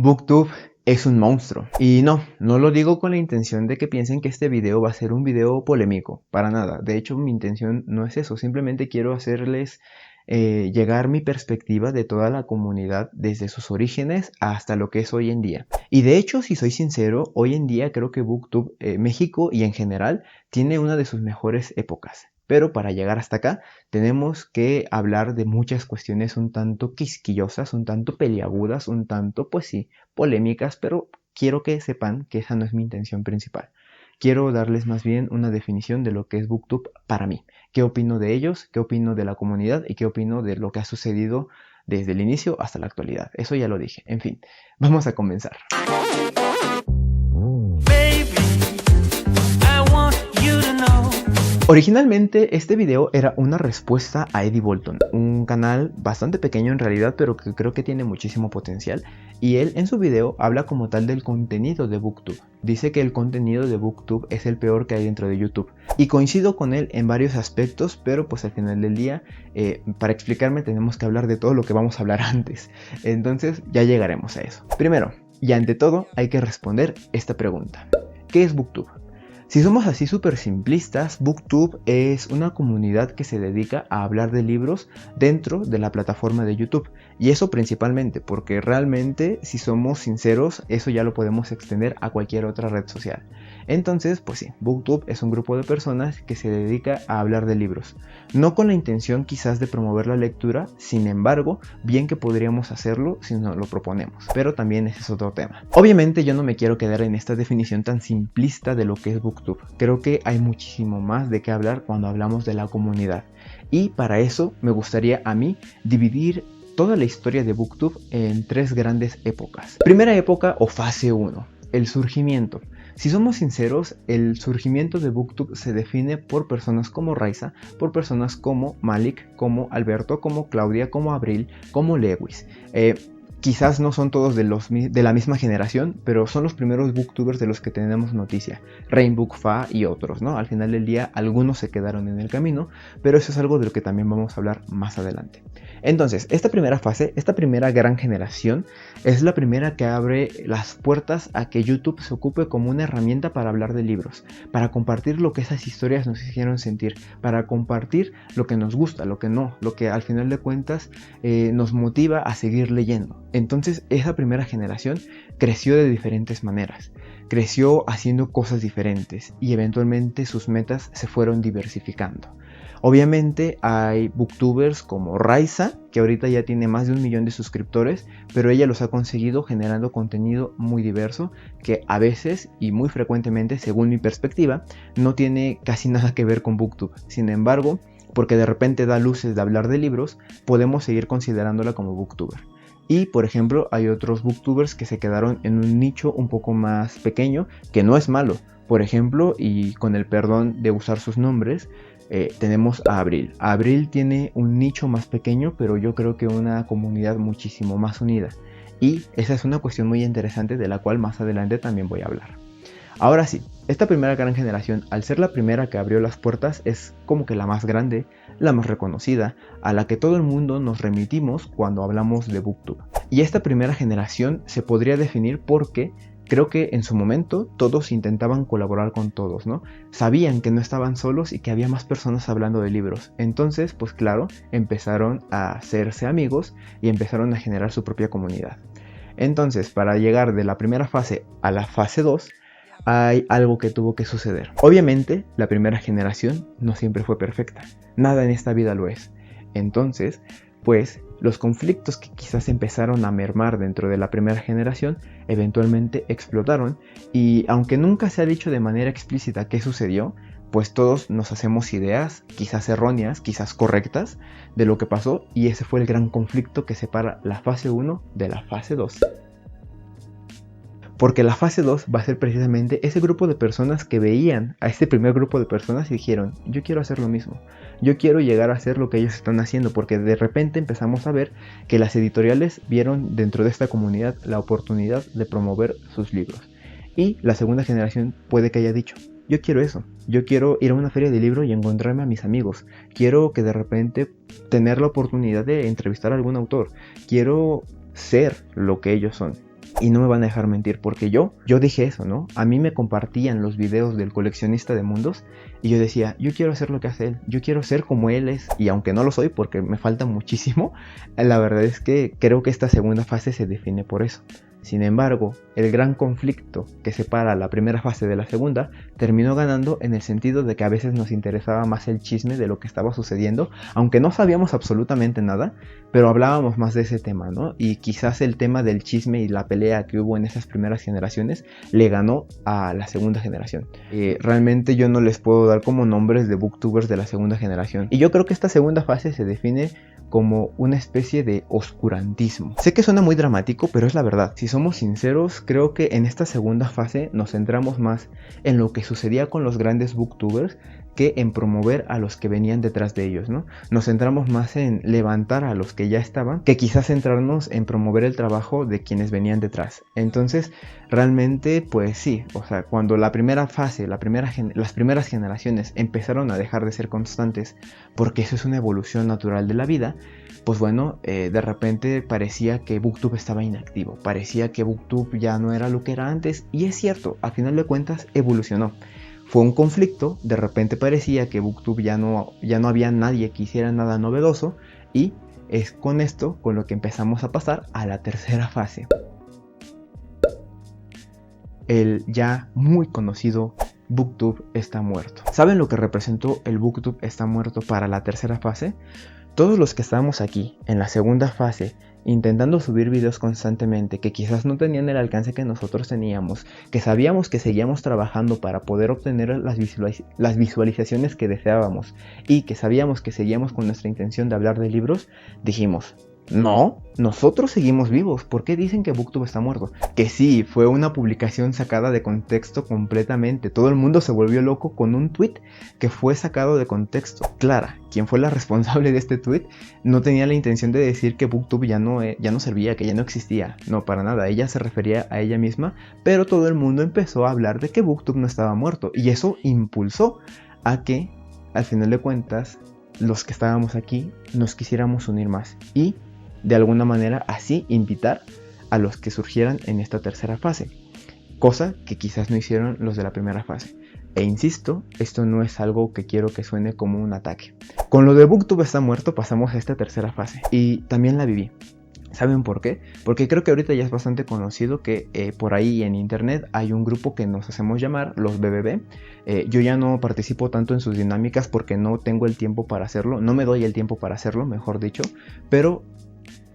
BookTube es un monstruo. Y no lo digo con la intención de que piensen que este video va a ser un video polémico, para nada. De hecho, mi intención no es eso, simplemente quiero hacerles llegar mi perspectiva de toda la comunidad desde sus orígenes hasta lo que es hoy en día. Y de hecho, si soy sincero, hoy en día creo que BookTube, México y en general, tiene una de sus mejores épocas. Pero para llegar hasta acá tenemos que hablar de muchas cuestiones un tanto quisquillosas, un tanto peliagudas, un tanto, pues sí, polémicas, pero quiero que sepan que esa no es mi intención principal. Quiero darles más bien una definición de lo que es BookTube para mí. ¿Qué opino de ellos? ¿Qué opino de la comunidad? ¿Y qué opino de lo que ha sucedido desde el inicio hasta la actualidad? Eso ya lo dije. En fin, vamos a comenzar. Originalmente este video era una respuesta a Eddie Bolton, un canal bastante pequeño en realidad, pero que creo que tiene muchísimo potencial, y él en su video habla como tal del contenido de BookTube. Dice que el contenido de BookTube es el peor que hay dentro de YouTube, y coincido con él en varios aspectos, pero pues al final del día, para explicarme tenemos que hablar de todo lo que vamos a hablar antes, entonces ya llegaremos a eso. Primero, y ante todo, hay que responder esta pregunta: ¿qué es BookTube? Si somos así súper simplistas, BookTube es una comunidad que se dedica a hablar de libros dentro de la plataforma de YouTube. Y eso principalmente porque realmente, si somos sinceros, eso ya lo podemos extender a cualquier otra red social. Entonces, pues sí, BookTube es un grupo de personas que se dedica a hablar de libros. No con la intención quizás de promover la lectura, sin embargo, bien que podríamos hacerlo si nos lo proponemos. Pero también ese es otro tema. Obviamente yo no me quiero quedar en esta definición tan simplista de lo que es BookTube. Creo que hay muchísimo más de qué hablar cuando hablamos de la comunidad. Y para eso me gustaría a mí dividir toda la historia de BookTube en tres grandes épocas. Primera época o fase 1, el surgimiento. Si somos sinceros, el surgimiento de BookTube se define por personas como Raiza, por personas como Malik, como Alberto, como Claudia, como Abril, como Lewis. Quizás no son todos de la misma generación, pero son los primeros booktubers de los que tenemos noticia. Rainbookfa y otros, ¿no? Al final del día, algunos se quedaron en el camino, pero eso es algo de lo que también vamos a hablar más adelante. Entonces, esta primera fase, esta primera gran generación, es la primera que abre las puertas a que YouTube se ocupe como una herramienta para hablar de libros, para compartir lo que esas historias nos hicieron sentir, para compartir lo que nos gusta, lo que no, lo que al final de cuentas nos motiva a seguir leyendo. Entonces esa primera generación creció de diferentes maneras, creció haciendo cosas diferentes y eventualmente sus metas se fueron diversificando. Obviamente hay booktubers como Raiza, que ahorita ya tiene más de 1 millón de suscriptores, pero ella los ha conseguido generando contenido muy diverso que a veces y muy frecuentemente, según mi perspectiva, no tiene casi nada que ver con BookTube. Sin embargo, porque de repente da luces de hablar de libros, podemos seguir considerándola como booktuber. Y por ejemplo hay otros booktubers que se quedaron en un nicho un poco más pequeño, que no es malo. Por ejemplo, y con el perdón de usar sus nombres, tenemos a Abril. Abril tiene un nicho más pequeño, pero yo creo que una comunidad muchísimo más unida. Y esa es una cuestión muy interesante de la cual más adelante también voy a hablar. Ahora sí, esta primera gran generación, al ser la primera que abrió las puertas, es como que la más grande, la más reconocida, a la que todo el mundo nos remitimos cuando hablamos de BookTube. Y esta primera generación se podría definir porque creo que en su momento todos intentaban colaborar con todos, ¿no? Sabían que no estaban solos y que había más personas hablando de libros. Entonces, pues claro, empezaron a hacerse amigos y empezaron a generar su propia comunidad. Entonces, para llegar de la primera fase a la fase 2, hay algo que tuvo que suceder. Obviamente, la primera generación no siempre fue perfecta. Nada en esta vida lo es. Entonces, pues, los conflictos que quizás empezaron a mermar dentro de la primera generación, eventualmente explotaron. Y aunque nunca se ha dicho de manera explícita qué sucedió, pues todos nos hacemos ideas, quizás erróneas, quizás correctas, de lo que pasó. Y ese fue el gran conflicto que separa la fase 1 de la fase 2. Porque la fase 2 va a ser precisamente ese grupo de personas que veían a este primer grupo de personas y dijeron: yo quiero hacer lo mismo, yo quiero llegar a hacer lo que ellos están haciendo, porque de repente empezamos a ver que las editoriales vieron dentro de esta comunidad la oportunidad de promover sus libros. Y la segunda generación puede que haya dicho: yo quiero eso, yo quiero ir a una feria de libro y encontrarme a mis amigos, quiero que de repente tener la oportunidad de entrevistar a algún autor, quiero ser lo que ellos son. Y no me van a dejar mentir, porque yo dije eso, ¿no? A mí me compartían los videos del coleccionista de mundos y yo decía, yo quiero hacer lo que hace él, yo quiero ser como él es. Y aunque no lo soy porque me falta muchísimo, la verdad es que creo que esta segunda fase se define por eso. Sin embargo, el gran conflicto que separa la primera fase de la segunda terminó ganando en el sentido de que a veces nos interesaba más el chisme de lo que estaba sucediendo, aunque no sabíamos absolutamente nada, pero hablábamos más de ese tema, ¿no? Y quizás el tema del chisme y la pelea que hubo en esas primeras generaciones le ganó a la segunda generación. Realmente yo no les puedo dar como nombres de booktubers de la segunda generación. Y yo creo que esta segunda fase se define como una especie de oscurantismo. Sé que suena muy dramático, pero es la verdad. Si somos sinceros, creo que en esta segunda fase nos centramos más en lo que sucedía con los grandes booktubers que en promover a los que venían detrás de ellos, ¿no? Nos centramos más en levantar a los que ya estaban, que quizás centrarnos en promover el trabajo de quienes venían detrás. Entonces, realmente, pues sí, o sea, cuando la primera fase, las primeras generaciones empezaron a dejar de ser constantes, porque eso es una evolución natural de la vida, pues bueno, de repente parecía que BookTube estaba inactivo, parecía que BookTube ya no era lo que era antes, y es cierto, al final de cuentas evolucionó. Fue un conflicto, de repente parecía que BookTube ya no había nadie que hiciera nada novedoso, y es con esto con lo que empezamos a pasar a la tercera fase. El ya muy conocido BookTube está muerto. ¿Saben lo que representó el BookTube está muerto para la tercera fase? Todos los que estábamos aquí en la segunda fase intentando subir videos constantemente, que quizás no tenían el alcance que nosotros teníamos, que sabíamos que seguíamos trabajando para poder obtener las visualizaciones que deseábamos y que sabíamos que seguíamos con nuestra intención de hablar de libros, dijimos, no, nosotros seguimos vivos. ¿Por qué dicen que BookTube está muerto? Que sí, fue una publicación sacada de contexto completamente. Todo el mundo se volvió loco con un tweet que fue sacado de contexto. Clara, quien fue la responsable de este tweet, no tenía la intención de decir que BookTube ya no servía, que ya no existía. No, para nada. Ella se refería a ella misma, pero todo el mundo empezó a hablar de que BookTube no estaba muerto. Y eso impulsó a que, al final de cuentas, los que estábamos aquí nos quisiéramos unir más. Y de alguna manera así invitar a los que surgieran en esta tercera fase, cosa que quizás no hicieron los de la primera fase. E insisto, esto no es algo que quiero que suene como un ataque. Con lo de BookTube está muerto pasamos a esta tercera fase y también la viví. ¿Saben por qué? Porque creo que ahorita ya es bastante conocido que por ahí en internet hay un grupo que nos hacemos llamar los BBB. Yo ya no participo tanto en sus dinámicas porque no tengo el tiempo para hacerlo, no me doy el tiempo para hacerlo, mejor dicho, pero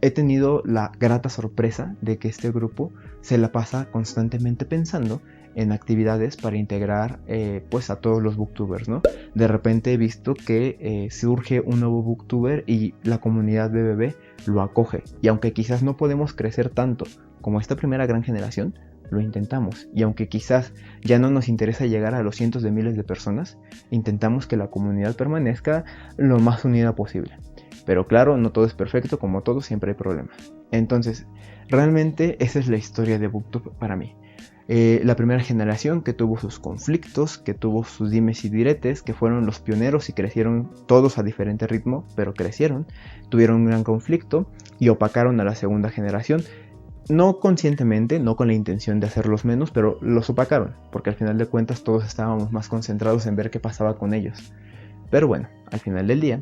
he tenido la grata sorpresa de que este grupo se la pasa constantemente pensando en actividades para integrar pues a todos los booktubers, ¿no? De repente he visto que surge un nuevo booktuber y la comunidad BBB lo acoge. Y aunque quizás no podemos crecer tanto como esta primera gran generación, lo intentamos. Y aunque quizás ya no nos interesa llegar a los cientos de miles de personas, intentamos que la comunidad permanezca lo más unida posible. Pero claro, no todo es perfecto, como todo siempre hay problemas. Entonces, realmente esa es la historia de BookTube para mí. La primera generación que tuvo sus conflictos, que tuvo sus dimes y diretes, que fueron los pioneros y crecieron todos a diferente ritmo, pero crecieron, tuvieron un gran conflicto y opacaron a la segunda generación. No conscientemente, no con la intención de hacerlos menos, pero los opacaron, porque al final de cuentas todos estábamos más concentrados en ver qué pasaba con ellos. Pero bueno, al final del día,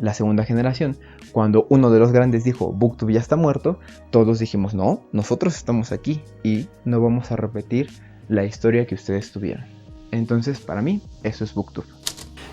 la segunda generación, cuando uno de los grandes dijo BookTube ya está muerto, todos dijimos no, nosotros estamos aquí y no vamos a repetir la historia que ustedes tuvieron. Entonces para mí eso es BookTube.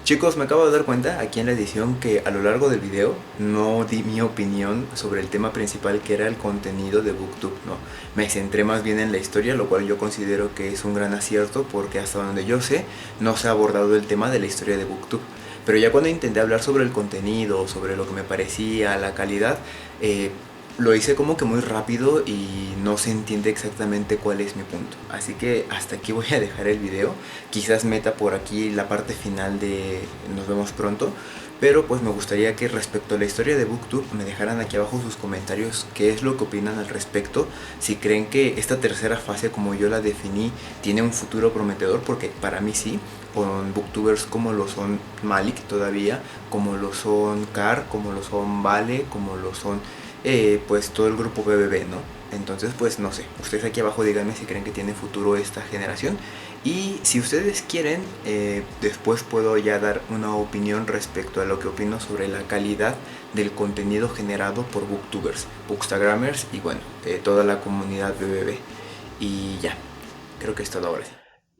Chicos, me acabo de dar cuenta aquí en la edición que a lo largo del video no di mi opinión sobre el tema principal, que era el contenido de BookTube, ¿no? Me centré más bien en la historia, lo cual yo considero que es un gran acierto porque hasta donde yo sé no se ha abordado el tema de la historia de BookTube. Pero ya cuando intenté hablar sobre el contenido, sobre lo que me parecía, la calidad, lo hice como que muy rápido y no se entiende exactamente cuál es mi punto. Así que hasta aquí voy a dejar el video. Quizás meta por aquí la parte final de nos vemos pronto. Pero pues me gustaría que respecto a la historia de BookTube me dejaran aquí abajo sus comentarios qué es lo que opinan al respecto. Si creen que esta tercera fase, como yo la definí, tiene un futuro prometedor, porque para mí sí, con booktubers como lo son Malik todavía, como lo son Car, como lo son Vale, como lo son pues todo el grupo BBB, ¿no? Entonces pues no sé, ustedes aquí abajo díganme si creen que tiene futuro esta generación. Y si ustedes quieren, después puedo ya dar una opinión respecto a lo que opino sobre la calidad del contenido generado por booktubers, bookstagrammers y bueno, toda la comunidad BBB. Y ya, creo que es todo ahora.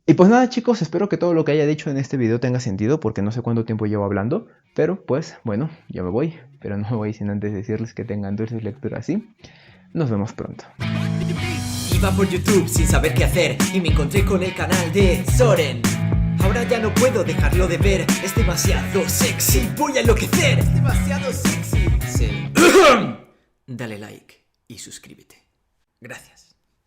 Y pues nada chicos, espero que todo lo que haya dicho en este video tenga sentido, porque no sé cuánto tiempo llevo hablando, pero pues bueno, ya me voy, pero no me voy sin antes decirles que tengan dulces lecturas, ¿sí? Nos vemos pronto. Iba por YouTube sin saber qué hacer y me encontré con el canal de Soren. Ahora ya no puedo dejarlo de ver, es demasiado sexy, voy a enloquecer. Es demasiado sexy. Sí. Dale like y suscríbete. Gracias.